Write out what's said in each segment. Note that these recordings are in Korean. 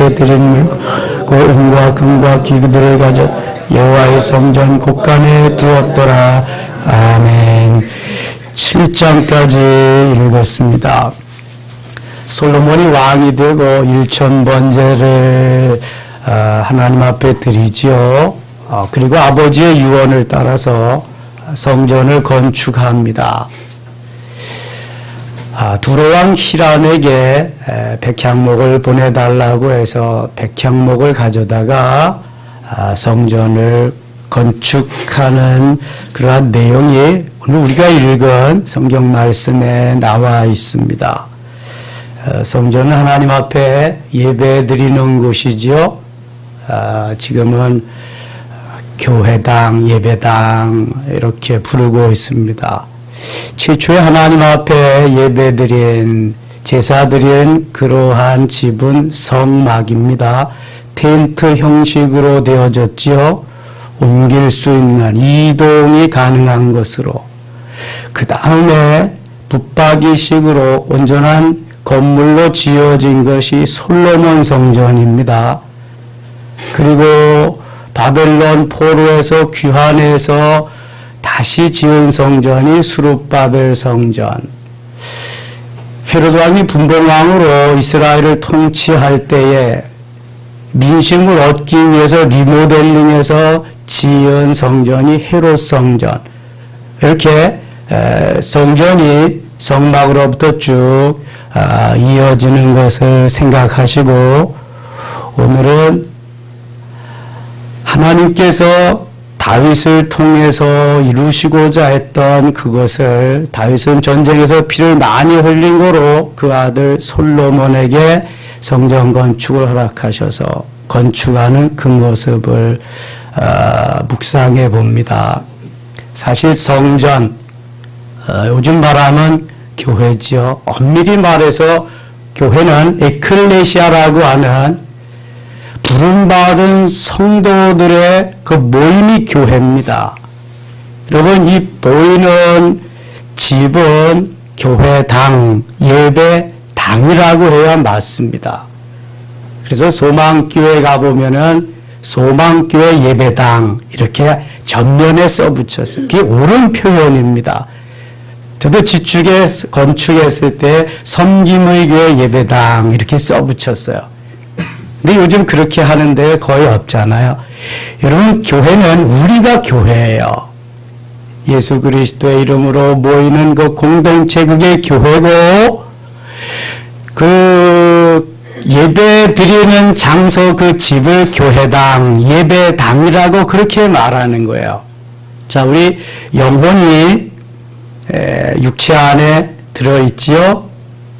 이제 드린 고음과 금과 기구들을 가져 여호와의 성전 곳간에 두었더라. 아멘. 7장까지 읽었습니다. 솔로몬이 왕이 되고 1000번제를 하나님 앞에 드리지요. 그리고 아버지의 유언을 따라서 성전을 건축합니다. 두로왕 히람에게 백향목을 보내달라고 해서 백향목을 가져다가 성전을 건축하는 그러한 내용이 오늘 우리가 읽은 성경 말씀에 나와 있습니다. 성전은 하나님 앞에 예배 드리는 곳이지요. 지금은 교회당, 예배당 이렇게 부르고 있습니다. 최초에 하나님 앞에 예배드린 제사드린 그러한 집은 성막입니다. 텐트 형식으로 되어졌지요. 옮길 수 있는 이동이 가능한 것으로. 그 다음에 붙박이식으로 온전한 건물로 지어진 것이 솔로몬 성전입니다. 그리고 바벨론 포로에서 귀환해서 다시 지은 성전이 수룹바벨 성전. 헤롯 왕이 분봉왕으로 이스라엘을 통치할 때에 민심을 얻기 위해서 리모델링해서 지은 성전이 헤롯 성전. 이렇게 성전이 성막으로부터 쭉 이어지는 것을 생각하시고, 오늘은 하나님께서 다윗을 통해서 이루시고자 했던 그것을, 다윗은 전쟁에서 피를 많이 흘린 거로 그 아들 솔로몬에게 성전 건축을 허락하셔서 건축하는 그 모습을 묵상해 봅니다. 사실 성전, 요즘 말하면 교회지요. 엄밀히 말해서 교회는 에클레시아라고 하는 부름받은 성도들의 그 모임이 교회입니다. 여러분, 이 모이는 집은 교회당, 예배당이라고 해야 맞습니다. 그래서 소망교회 가보면은 소망교회 예배당 이렇게 전면에 써붙였어요. 그게 옳은 표현입니다. 저도 지축에 건축했을 때 섬김의 교회 예배당 이렇게 써붙였어요. 근데 요즘 그렇게 하는데 거의 없잖아요. 여러분, 교회는 우리가 교회예요. 예수 그리스도의 이름으로 모이는 그 공동체, 그게 교회고, 그 예배 드리는 장소, 그 집을 교회당, 예배당이라고 그렇게 말하는 거예요. 자, 우리 영혼이 육체 안에 들어있지요.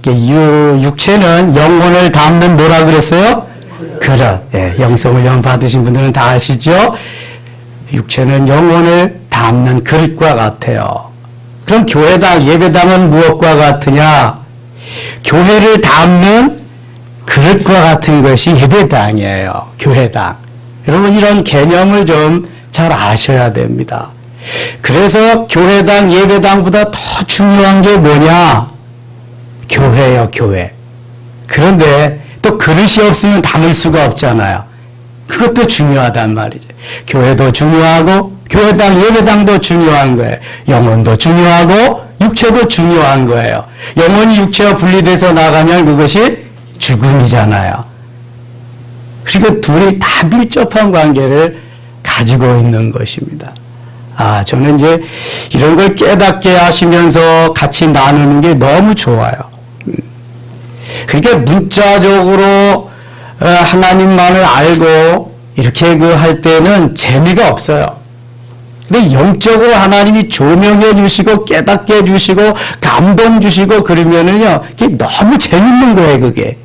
육체는 영혼을 담는 뭐라 그랬어요? 그릇. 영성을 영 받으신 분들은 다 아시죠? 육체는 영혼을 담는 그릇과 같아요. 그럼 교회당, 예배당은 무엇과 같으냐? 교회를 담는 그릇과 같은 것이 예배당이에요. 교회당. 여러분, 이런 개념을 좀 잘 아셔야 됩니다. 그래서 교회당, 예배당보다 더 중요한 게 뭐냐? 교회요, 교회. 그런데 또 그릇이 없으면 담을 수가 없잖아요. 그것도 중요하단 말이죠. 교회도 중요하고, 교회당, 예배당도 중요한 거예요. 영혼도 중요하고, 육체도 중요한 거예요. 영혼이 육체와 분리돼서 나가면 그것이 죽음이잖아요. 그리고 둘이 다 밀접한 관계를 가지고 있는 것입니다. 저는 이제 이런 걸 깨닫게 하시면서 같이 나누는 게 너무 좋아요. 그렇게 문자적으로 하나님만을 알고 이렇게 할 때는 재미가 없어요. 근데 영적으로 하나님이 조명해 주시고 깨닫게 해 주시고 감동 주시고 그러면은요, 그게 너무 재밌는 거예요, 그게.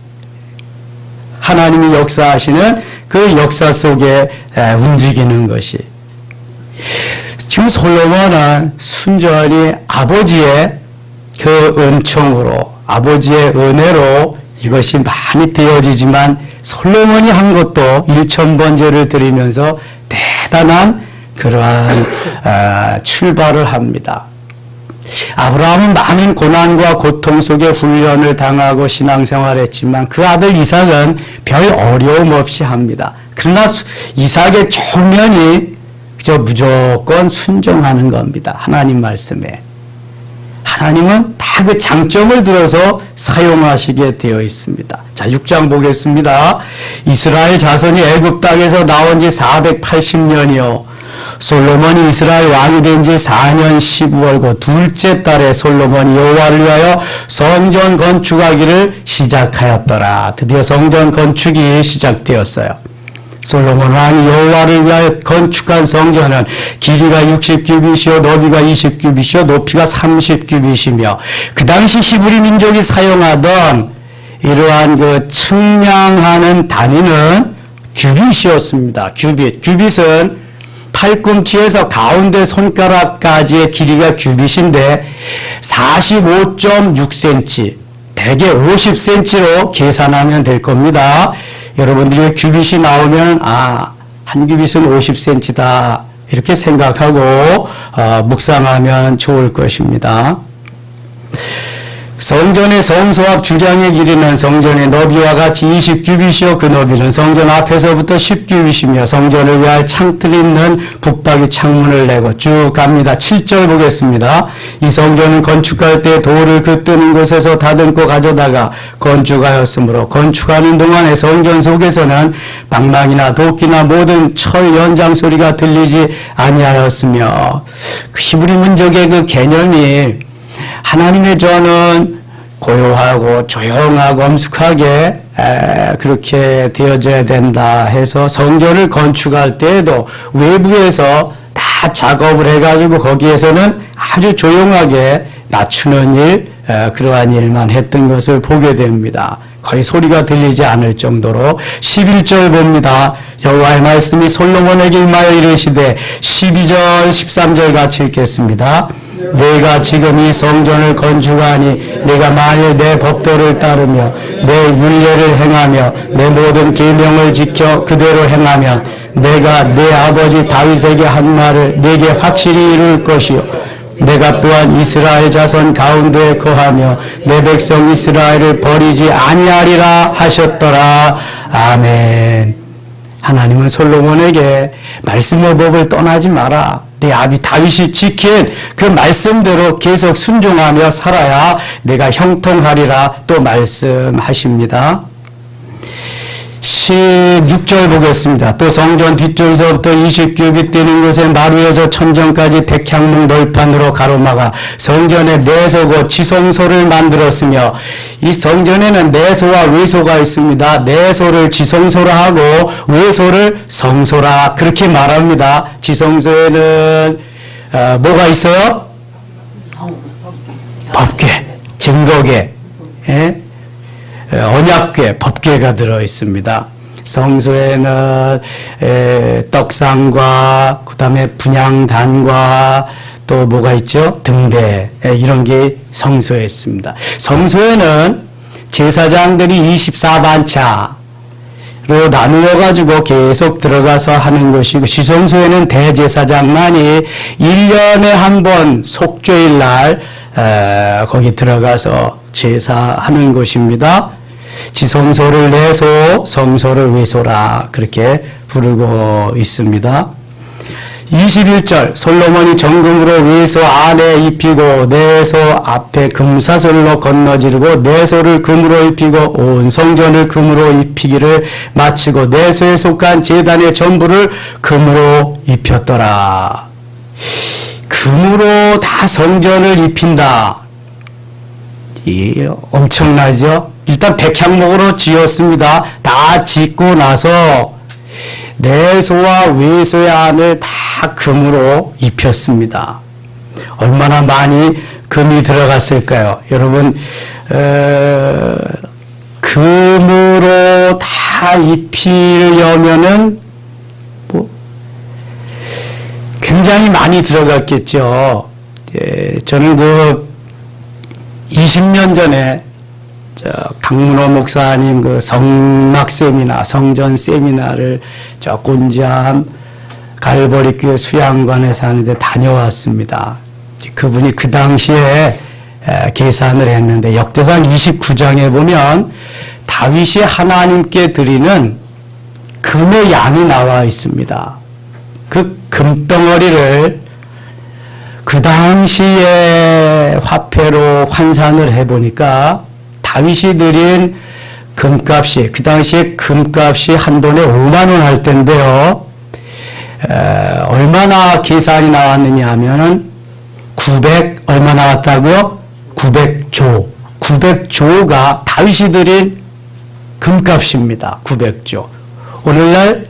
하나님이 역사하시는 그 역사 속에 움직이는 것이. 지금 솔로몬은 순전히 아버지의 그 은총으로, 아버지의 은혜로 이것이 많이 되어지지만, 솔로몬이 한 것도 1000번제를 드리면서 대단한 그러한 출발을 합니다. 아브라함은 많은 고난과 고통 속에 훈련을 당하고 신앙생활했지만 그 아들 이삭은 별 어려움 없이 합니다. 그러나 이삭의 초면이 그저 무조건 순종하는 겁니다. 하나님 말씀에. 하나님은 다 그 장점을 들어서 사용하시게 되어 있습니다. 자, 6장 보겠습니다. 이스라엘 자손이 애굽 땅에서 나온 지 480년이요. 솔로몬이 이스라엘 왕이 된 지 4년 15월 그 둘째 달에 솔로몬이 여호와를 위하여 성전 건축하기를 시작하였더라. 드디어 성전 건축이 시작되었어요. 솔로몬 왕이 여호와를 위하여 건축한 성전은 길이가 60규빗이요 너비가 20규빗이요 높이가 30규빗이며 그 당시 히브리 민족이 사용하던 이러한 그 측량하는 단위는 규빗이었습니다. 규빗은 팔꿈치에서 가운데 손가락까지의 길이가 규빗인데 45.6cm, 대개 50cm로 계산하면 될 겁니다. 여러분들이 규빗이 나오면 한 규빗은 50cm다 이렇게 생각하고 묵상하면 좋을 것입니다. 성전의 성소앞 주장의 길이는 성전의 너비와 같이 20규빗이요 그 너비는 성전 앞에서부터 10규빗이며 성전을 위하여 창틀 있는 붙박이 창문을 내고 쭉 갑니다. 7절 보겠습니다. 이 성전은 건축할 때 돌을 그 뜨는 곳에서 다듬고 가져다가 건축하였으므로 건축하는 동안에 성전 속에서는 방망이나 도끼나 모든 철 연장 소리가 들리지 아니하였으며 그 히브리 민족의 그 개념이 하나님의 전은 고요하고 조용하고 엄숙하게 그렇게 되어져야 된다 해서 성전을 건축할 때에도 외부에서 다 작업을 해가지고 거기에서는 아주 조용하게 낮추는 일, 그러한 일만 했던 것을 보게 됩니다. 거의 소리가 들리지 않을 정도로 11절 봅니다. 여호와의 말씀이 솔로몬에게 임하여 이르시되 12절 13절 같이 읽겠습니다. 내가 지금 이 성전을 건축하니 내가 만일 내 법도를 따르며 내 율례를 행하며 내 모든 계명을 지켜 그대로 행하면 내가 내 아버지 다윗에게 한 말을 내게 확실히 이룰 것이요 내가 또한 이스라엘 자손 가운데 거하며 내 백성 이스라엘을 버리지 아니하리라 하셨더라. 아멘. 하나님은 솔로몬에게 말씀의 법을 떠나지 마라. 내 아비 다윗이 지킨 그 말씀대로 계속 순종하며 살아야 내가 형통하리라 또 말씀하십니다. 16절 보겠습니다. 또 성전 뒤쪽에서부터 20규빗 되는 곳에 마루에서 천정까지 백향목 널판으로 가로막아 성전에 내소고 지성소를 만들었으며 이 성전에는 내소와 외소가 있습니다. 내소를 지성소라 하고 외소를 성소라 그렇게 말합니다. 지성소에는 뭐가 있어요? 법궤, 증거궤, 언약궤, 법궤가 들어 있습니다. 성소에는 떡상과 그 다음에 분향단과 또 뭐가 있죠? 등대 이런 게 성소에 있습니다. 성소에는 제사장들이 24반차로 나누어 가지고 계속 들어가서 하는 것이고 지성소에는 대제사장만이 1년에 한 번 속죄일 날 거기 들어가서 제사하는 곳입니다. 지성소를 내소, 성소를 외소라 그렇게 부르고 있습니다. 21절 솔로몬이 정금으로 외소 안에 입히고 내소 앞에 금사슬로 건너지르고 내소를 금으로 입히고 온 성전을 금으로 입히기를 마치고 내소에 속한 제단의 전부를 금으로 입혔더라. 금으로 다 성전을 입힌다. 엄청나죠? 일단 백향목으로 지었습니다. 다 짓고 나서 내소와 외소의 안을 다 금으로 입혔습니다. 얼마나 많이 금이 들어갔을까요? 여러분 금으로 다 입히려면은 굉장히 많이 들어갔겠죠. 저는 20년 전에 강문호 목사님 그 성막 세미나, 성전 세미나를 곤지암 갈보리교회 수양관에서 하는데 다녀왔습니다. 그분이 그 당시에 계산을 했는데 역대상 29장에 보면 다윗이 하나님께 드리는 금의 양이 나와 있습니다. 그 금덩어리를 그 당시에 화폐로 환산을 해보니까 다윗이 드린 금값이, 그 당시에 금값이 한 돈에 5만 원 할 텐데요. 얼마나 계산이 나왔느냐 하면은 얼마 나왔다고요? 900조. 900조가 다윗이 드린 금값입니다. 900조. 오늘날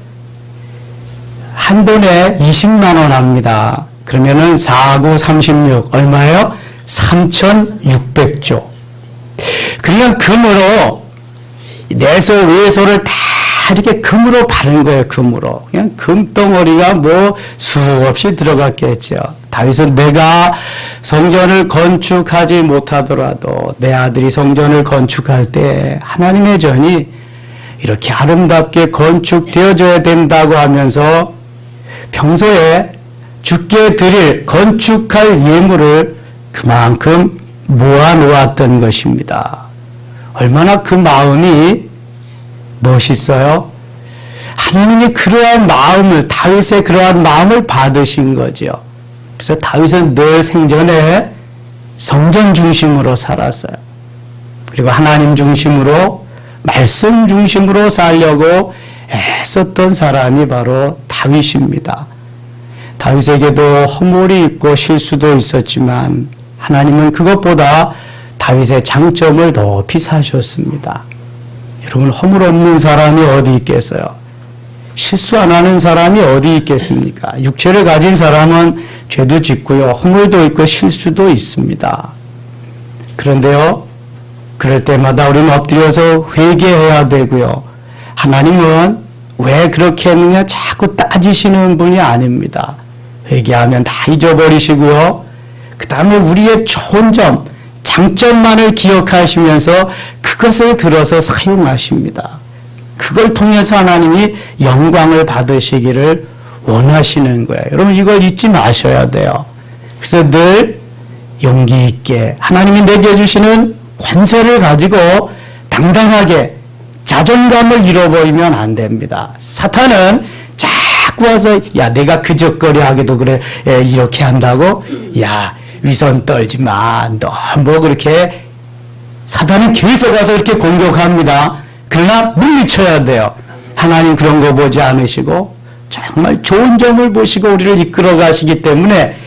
한 돈에 20만 원 합니다. 그러면은 4, 9, 36 얼마예요? 3,600조. 그러니까 금으로 내소 외소를 다 이렇게 금으로 바른 거예요. 금으로. 그냥 금덩어리가 뭐 수없이 들어갔겠죠. 다윗은 내가 성전을 건축하지 못하더라도 내 아들이 성전을 건축할 때 하나님의 전이 이렇게 아름답게 건축되어져야 된다고 하면서 평소에 주께 드릴 건축할 예물을 그만큼 모아놓았던 것입니다. 얼마나 그 마음이 멋있어요? 하나님이 그러한 마음을, 다윗의 그러한 마음을 받으신 거죠. 그래서 다윗은 늘 생전에 성전 중심으로 살았어요. 그리고 하나님 중심으로, 말씀 중심으로 살려고 애썼던 사람이 바로 다윗입니다. 다윗에게도 허물이 있고 실수도 있었지만 하나님은 그것보다 다윗의 장점을 높이 사셨습니다. 여러분, 허물 없는 사람이 어디 있겠어요? 실수 안 하는 사람이 어디 있겠습니까? 육체를 가진 사람은 죄도 짓고요, 허물도 있고 실수도 있습니다. 그런데요, 그럴 때마다 우리는 엎드려서 회개해야 되고요. 하나님은 왜 그렇게 했느냐 자꾸 따지시는 분이 아닙니다. 회개하면 다 잊어버리시고요. 그 다음에 우리의 좋은 점, 장점만을 기억하시면서 그것을 들어서 사용하십니다. 그걸 통해서 하나님이 영광을 받으시기를 원하시는 거예요. 여러분, 이걸 잊지 마셔야 돼요. 그래서 늘 용기 있게 하나님이 내게 주시는 권세를 가지고 당당하게 자존감을 잃어버리면 안 됩니다. 사탄은 자꾸 와서 야, 내가 그저거리 하기도 그래, 이렇게 한다고, 야, 위선 떨지 마, 너 뭐 그렇게. 사탄은 계속 와서 이렇게 공격합니다. 그러나 물리쳐야 돼요. 하나님 그런 거 보지 않으시고 정말 좋은 점을 보시고 우리를 이끌어 가시기 때문에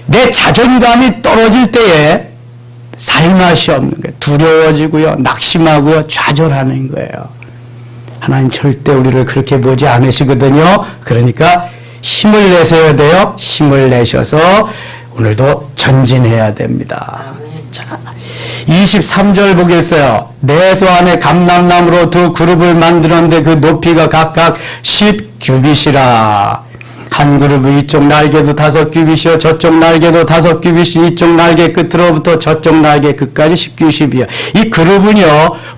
내 자존감이 떨어질 때에 살맛이 없는 거예요. 두려워지고요, 낙심하고요, 좌절하는 거예요. 하나님 절대 우리를 그렇게 보지 않으시거든요. 그러니까 힘을 내셔야 돼요. 힘을 내셔서 오늘도 전진해야 됩니다. 자, 23절 보겠어요. 내소 안에 감람나무로 두 그룹을 만들었는데 그 높이가 각각 10규빗이라. 한 그룹은 이쪽 날개도 5규빗이요, 저쪽 날개도 5규빗이, 이쪽 날개 끝으로부터 저쪽 날개 끝까지 10규빗이요. 이 그룹은요,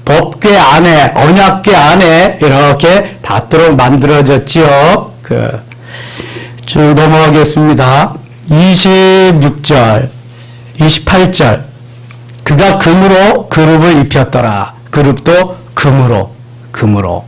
법궤 안에, 언약궤 안에 이렇게 닿도록 만들어졌지요. 쭉 넘어가겠습니다. 26절, 28절. 그가 금으로 그룹을 입혔더라. 그룹도 금으로.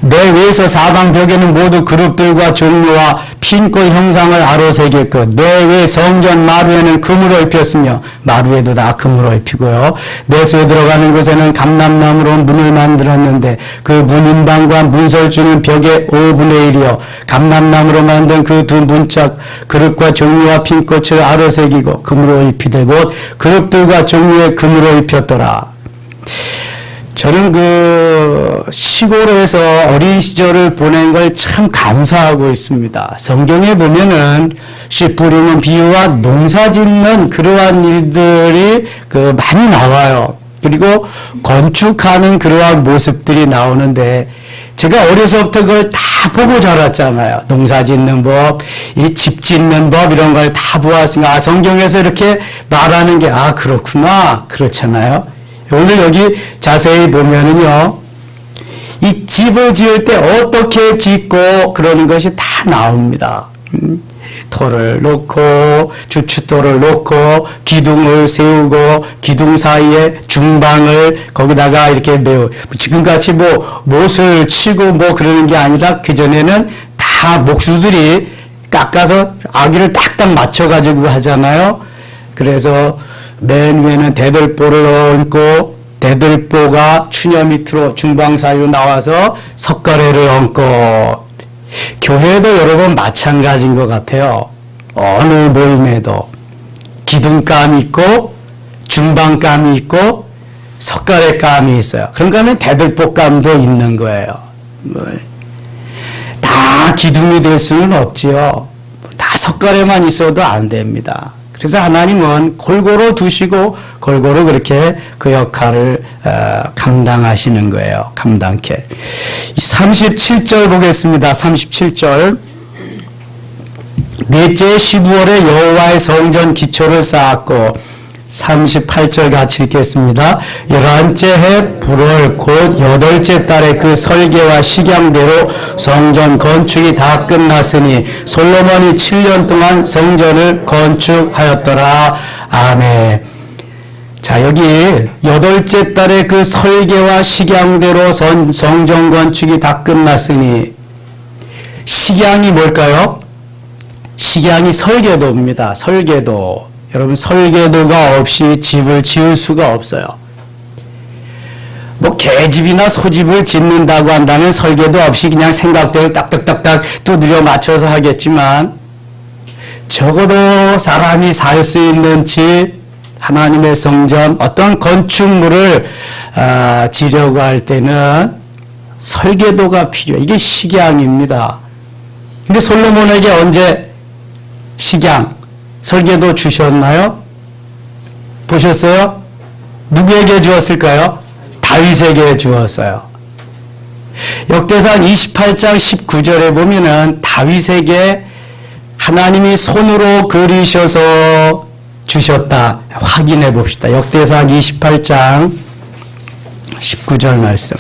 내 외에서 사방 벽에는 모두 그룹들과 종류와 핀꽃 형상을 아로새겼고 내 외 성전 마루에는 금으로 입혔으며 마루에도 다 금으로 입히고요. 내소에 들어가는 곳에는 감람나무로 문을 만들었는데 그 문인방과 문설주는 벽의 5분의 1이요 감람나무로 만든 그 두 문짝 그룹과 종류와 핀꽃을 아로새기고 금으로 입히되 곧 그룹들과 종류의 금으로 입혔더라. 저는 그 시골에서 어린 시절을 보낸 걸 참 감사하고 있습니다. 성경에 보면은 씨 뿌리는 비유와 농사 짓는 그러한 일들이 많이 나와요. 그리고 건축하는 그러한 모습들이 나오는데 제가 어려서부터 그걸 다 보고 자랐잖아요. 농사 짓는 법, 이 집 짓는 법 이런 걸 다 보았으니까 성경에서 이렇게 말하는 게 그렇구나 그렇잖아요. 오늘 여기 자세히 보면은요, 이 집을 지을 때 어떻게 짓고 그러는 것이 다 나옵니다. 주춧돌을 놓고 주춧돌을 놓고 기둥을 세우고 기둥 사이에 중방을 거기다가 이렇게 지금같이 뭐 못을 치고 뭐 그러는 게 아니라 그전에는 다 목수들이 깎아서 아기를 딱딱 맞춰가지고 하잖아요. 그래서 맨 위에는 대들보를 얹고 대들보가 추녀 밑으로 중방 사이로 나와서 석가래를 얹고 교회도 여러분 마찬가지인 것 같아요. 어느 모임에도 기둥감이 있고 중방감이 있고 석가래감이 있어요. 그런가 하면 대들보감도 있는 거예요. 다 기둥이 될 수는 없지요. 다 석가래만 있어도 안 됩니다. 그래서 하나님은 골고루 두시고 골고루 그렇게 그 역할을 감당하시는 거예요. 감당케. 37절 보겠습니다. 37절. 넷째 15월에 여호와의 성전 기초를 쌓았고 38절 같이 읽겠습니다. 11째 해 불월 곧 8째 달에 그 설계와 식양대로 성전 건축이 다 끝났으니 솔로몬이 7년 동안 성전을 건축하였더라. 아멘. 자, 여기 8째 달에 그 설계와 식양대로 성전 건축이 다 끝났으니 식양이 뭘까요? 식양이 설계도입니다. 설계도. 여러분 설계도가 없이 집을 지을 수가 없어요. 뭐 개집이나 소집을 짓는다고 한다면 설계도 없이 그냥 생각대로 딱딱딱딱 두드려 맞춰서 하겠지만 적어도 사람이 살 수 있는 집, 하나님의 성전, 어떤 건축물을 지려고 할 때는 설계도가 필요해요. 이게 식양입니다. 근데 솔로몬에게 언제 식양, 설계도 주셨나요? 보셨어요? 누구에게 주었을까요? 다윗에게 주었어요. 역대상 28장 19절에 보면은 다윗에게 하나님이 손으로 그리셔서 주셨다. 확인해 봅시다. 역대상 28장 19절 말씀.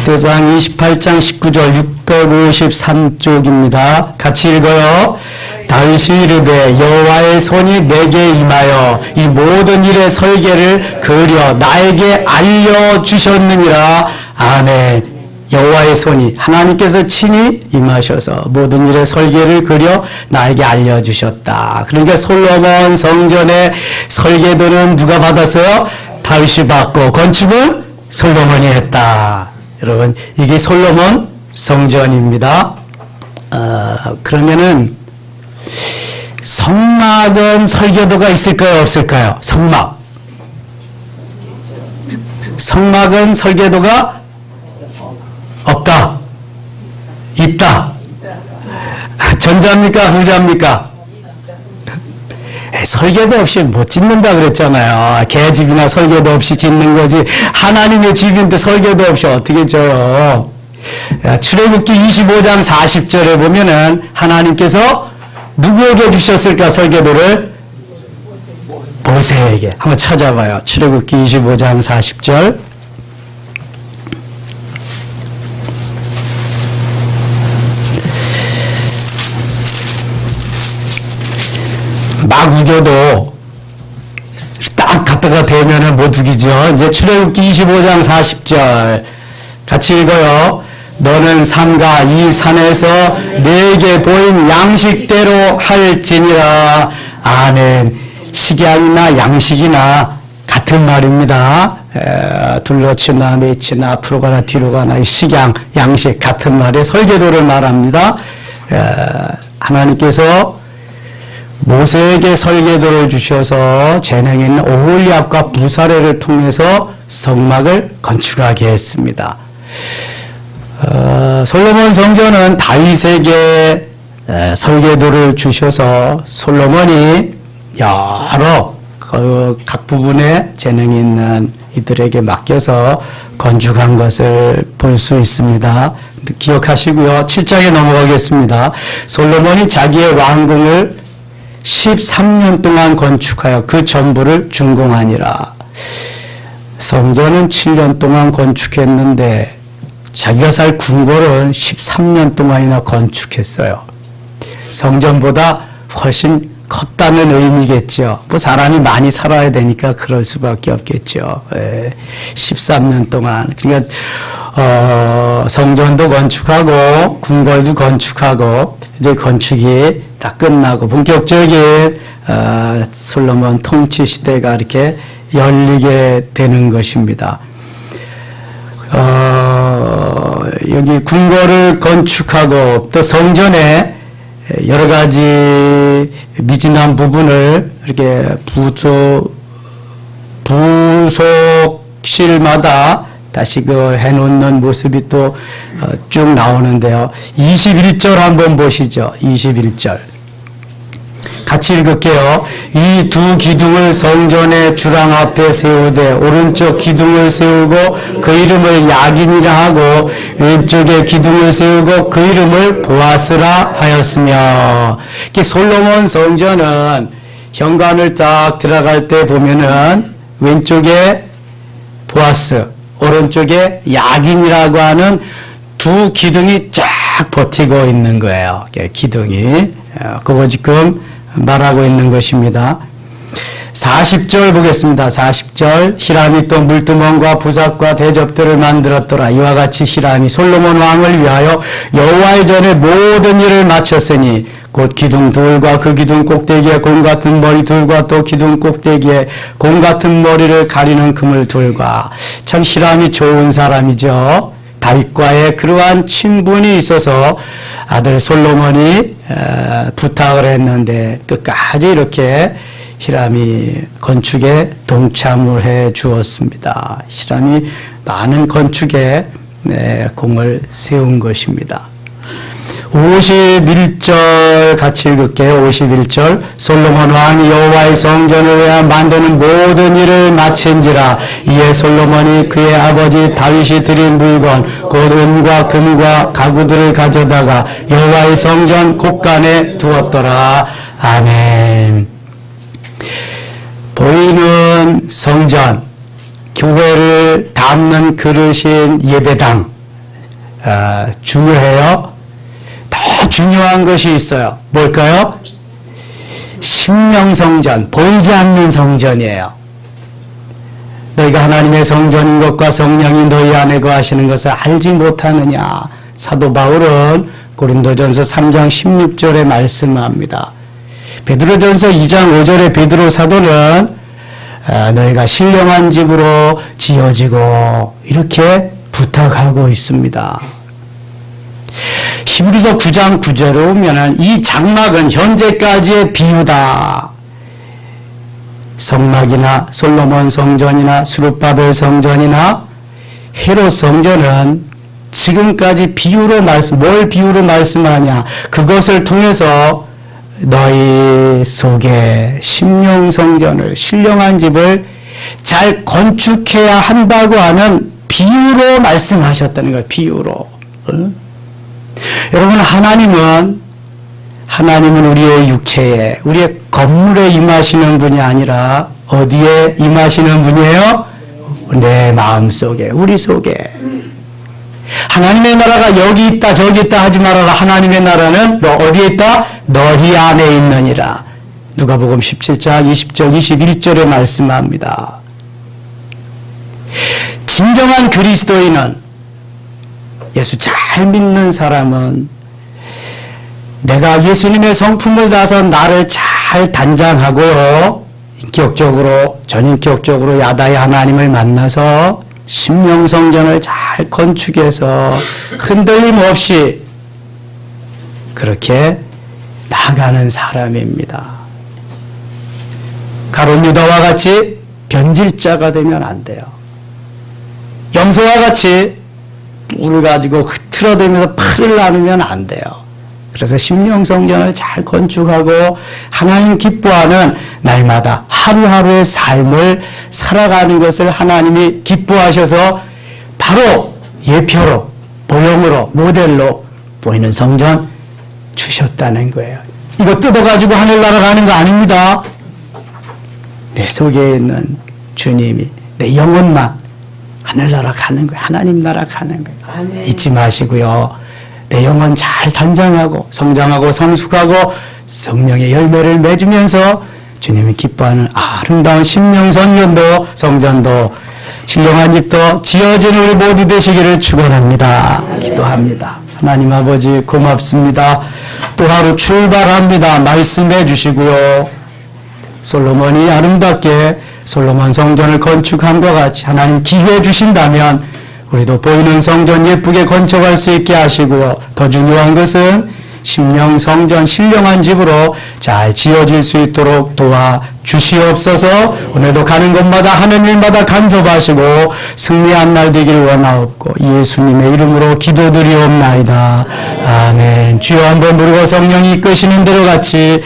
역대상 28장 19절 653쪽입니다. 같이 읽어요. 다윗이 이르되 여호와의 손이 내게 임하여 이 모든 일의 설계를 그려 나에게 알려주셨느니라. 아멘. 여호와의 손이 하나님께서 친히 임하셔서 모든 일의 설계를 그려 나에게 알려주셨다. 그러니까 솔로몬 성전의 설계도는 누가 받았어요? 다윗이 받고 건축은 솔로몬이 했다. 여러분 이게 솔로몬 성전입니다. 그러면은 성막은 설계도가 있을까요? 없을까요? 성막은 설계도가 없다. 있다. 전자입니까? 후자입니까? 설계도 없이 못 짓는다 그랬잖아요. 개집이나 설계도 없이 짓는 거지. 하나님의 집인데 설계도 없이 어떻게 져요? 출애굽기 25장 40절에 보면은 하나님께서 누구에게 주셨을까 설계도를? 모세에게. 한번 찾아봐요. 출애굽기 25장 40절. 막 우겨도 딱 갖다가 대면을 못 우기죠. 이제 출애굽기 25장 40절 같이 읽어요. 너는 삼가 이 산에서 내게 보인 양식대로 할지니라. 아멘. 식양이나 양식이나 같은 말입니다. 둘러치나 매치나 앞으로 가나 뒤로 가나 식양, 양식 같은 말에 설계도를 말합니다. 하나님께서 모세에게 설계도를 주셔서 제능인 오홀리압과 부사레를 통해서 성막을 건축하게 했습니다. 솔로몬 성전은 다윗에게 설계도를 주셔서 솔로몬이 여러 각 부분에 재능이 있는 이들에게 맡겨서 건축한 것을 볼 수 있습니다. 기억하시고요. 7장에 넘어가겠습니다. 솔로몬이 자기의 왕궁을 13년 동안 건축하여 그 전부를 준공하니라. 성전은 7년 동안 건축했는데 자기가 살 궁궐은 13년 동안이나 건축했어요. 성전보다 훨씬 컸다는 의미겠죠. 뭐 사람이 많이 살아야 되니까 그럴 수밖에 없겠죠. 13년 동안. 그러니까 성전도 건축하고 궁궐도 건축하고 이제 건축이 다 끝나고 본격적인 솔로몬 통치 시대가 이렇게 열리게 되는 것입니다. 여기 궁궐을 건축하고 또 성전에 여러 가지 미진한 부분을 이렇게 부속실마다 다시 그 해놓는 모습이 또 쭉 나오는데요. 21절 한번 보시죠. 21절. 같이 읽을게요. 이 두 기둥을 성전의 주랑 앞에 세우되 오른쪽 기둥을 세우고 그 이름을 야긴이라 하고 왼쪽에 기둥을 세우고 그 이름을 보아스라 하였으며. 이렇게 솔로몬 성전은 현관을 딱 들어갈 때 보면은 왼쪽에 보아스, 오른쪽에 야긴이라고 하는 두 기둥이 쫙 버티고 있는 거예요. 기둥이. 그거 지금 말하고 있는 것입니다. 40절 보겠습니다. 40절. 히람이 또 물두멍과 부삭과 대접들을 만들었더라. 이와 같이 히람이 솔로몬 왕을 위하여 여호와의 전에 모든 일을 마쳤으니 곧 기둥 둘과 그 기둥 꼭대기에 공 같은 머리 둘과 또 기둥 꼭대기에 공 같은 머리를 가리는 그물 둘과. 참 히람이 좋은 사람이죠. 다윗과의 그러한 친분이 있어서 아들 솔로몬이 부탁을 했는데 끝까지 이렇게 히람이 건축에 동참을 해 주었습니다. 히람이 많은 건축에 공을 세운 것입니다. 51절 같이 읽을게요. 51절. 솔로몬 왕이 여호와의 성전을 위하여 만드는 모든 일을 마친지라. 이에 솔로몬이 그의 아버지 다윗이 드린 물건 곧 은과 금과 가구들을 가져다가 여호와의 성전 곳간에 두었더라. 아멘. 보이는 성전, 교회를 담는 그릇인 예배당 중요해요. 더 중요한 것이 있어요. 뭘까요? 심령성전, 보이지 않는 성전이에요. 너희가 하나님의 성전인 것과 성령이 너희 안에 거하시는 것을 알지 못하느냐. 사도 바울은 고린도전서 3장 16절에 말씀합니다. 베드로전서 2장 5절에 베드로 사도는 너희가 신령한 집으로 지어지고 이렇게 부탁하고 있습니다. 히브리서 9장 9절에 보면은 이 장막은 현재까지의 비유다. 성막이나 솔로몬 성전이나 수룹바벨 성전이나 헤롯 성전은 지금까지 비유로 뭘 비유로 말씀하냐. 그것을 통해서 너희 속에 심령 성전을, 신령한 집을 잘 건축해야 한다고 하는 비유로 말씀하셨다는 거예요. 비유로. 여러분, 하나님은 우리의 육체에, 우리의 건물에 임하시는 분이 아니라 어디에 임하시는 분이에요? 내 마음 속에, 우리 속에. 하나님의 나라가 여기 있다 저기 있다 하지 말아라. 하나님의 나라는 너 어디에 있다? 너희 안에 있느니라. 누가복음 17장 20절 21절에 말씀합니다. 진정한 그리스도인은, 예수 잘 믿는 사람은 내가 예수님의 성품을 다해서 나를 잘 단장하고 전인격적으로 야다의 하나님을 만나서 심령성전을 잘 건축해서 흔들림 없이 그렇게 나가는 사람입니다. 가룟 유다와 같이 변질자가 되면 안 돼요. 염소와 같이 뿔을 가지고 흐트러들면서 팔을 나누면 안 돼요. 그래서 심령성전을 잘 건축하고 하나님 기뻐하는 날마다 하루하루의 삶을 살아가는 것을 하나님이 기뻐하셔서 바로 예표로, 모형으로, 모델로 보이는 성전 주셨다는 거예요. 이거 뜯어가지고 하늘나라 가는 거 아닙니다. 내 속에 있는 주님이 내 영혼만 하늘나라 가는 거예요. 하나님 나라 가는 거예요. 아멘. 잊지 마시고요. 내 영혼 잘 단장하고 성장하고 성숙하고 성령의 열매를 맺으면서 주님이 기뻐하는 아름다운 신명성전도 성전도 신령한 집도 지어지는 우리 모두 되시기를 축원합니다. 기도합니다. 하나님 아버지 고맙습니다. 또 하루 출발합니다. 말씀해 주시고요. 솔로몬이 아름답게 솔로몬 성전을 건축한 것 같이 하나님 기회 주신다면 우리도 보이는 성전 예쁘게 건축할 수 있게 하시고요. 더 중요한 것은 심령 성전 신령한 집으로 잘 지어질 수 있도록 도와 주시옵소서. 오늘도 가는 곳마다 하는 일마다 간섭하시고 승리한 날 되기를 원하옵고 예수님의 이름으로 기도드리옵나이다. 아멘. 주여 한번 부르고 성령이 이끄시는 대로 같이